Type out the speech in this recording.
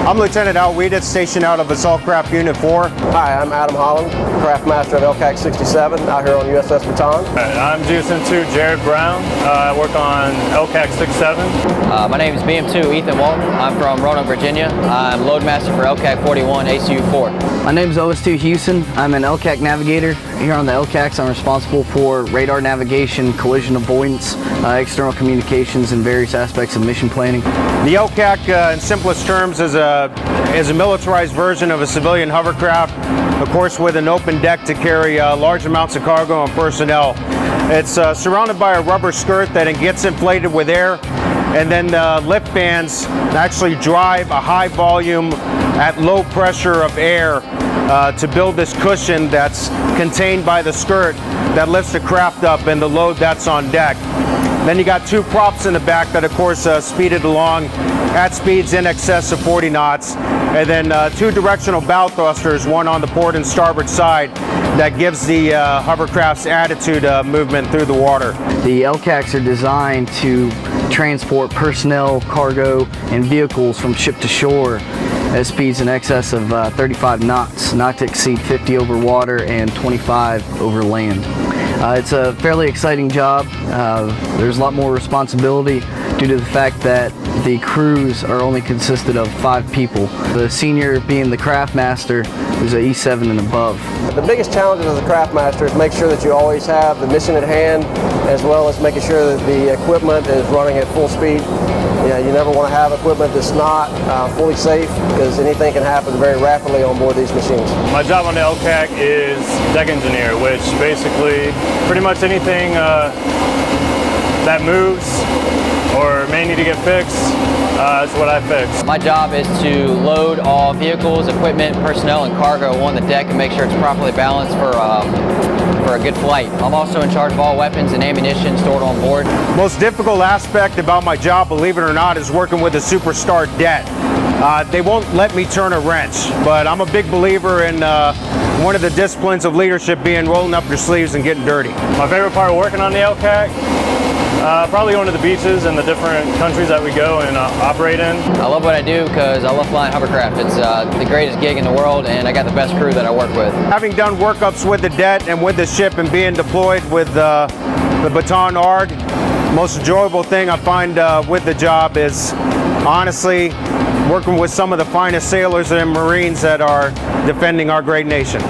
I'm Lieutenant Al Weedit, stationed out of Assault Craft Unit 4. Hi, I'm Adam Holland, Craft Master of LCAC 67 out here on USS Bataan. I'm Juicing 2 Jared Brown. I work on LCAC 67. My name is BM2 Ethan Walton. I'm from Roanoke, Virginia. I'm Load Master for LCAC 41 ACU 4. My name is OS2 Houston. I'm an LCAC navigator. Here on the LCACs, I'm responsible for radar navigation, collision avoidance, external communications, and various aspects of mission planning. The LCAC, in simplest terms, is a militarized version of a civilian hovercraft, of course with an open deck to carry large amounts of cargo and personnel. It's surrounded by a rubber skirt that it gets inflated with air, and then the lift bands actually drive a high volume at low pressure of air to build this cushion that's contained by the skirt that lifts the craft up and the load that's on deck. Then you got two props in the back that of course speed it along at speeds in excess of 40 knots. And then two directional bow thrusters, one on the port and starboard side, that gives the hovercraft's attitude movement through the water. The LCACs are designed to transport personnel, cargo, and vehicles from ship to shore at speeds in excess of 35 knots, not to exceed 50 over water and 25 over land. It's a fairly exciting job. There's a lot more responsibility due to the fact that the crews are only consisted of 5 people. The senior being the craft master, who's an E7 and above. The biggest challenge as a craft master is make sure that you always have the mission at hand, as well as making sure that the equipment is running at full speed. You never want to have equipment that's not fully safe, because anything can happen very rapidly on board these machines. My job on the LCAC is deck engineer, which basically pretty much anything that moves or may need to get fixed is what I fix. My job is to load all vehicles, equipment, personnel, and cargo on the deck and make sure it's properly balanced for a good flight. I'm also in charge of all weapons and ammunition stored on board. Most difficult aspect about my job, believe it or not, is working with a superstar det. They won't let me turn a wrench, but I'm a big believer in one of the disciplines of leadership being rolling up your sleeves and getting dirty. My favorite part of working on the LCAC? Probably going to the beaches and the different countries that we go and operate in. I love what I do because I love flying hovercraft. It's the greatest gig in the world, and I got the best crew that I work with. Having done workups with the det and with the ship and being deployed with the Bataan ARG, most enjoyable thing I find with the job is honestly working with some of the finest sailors and Marines that are defending our great nation.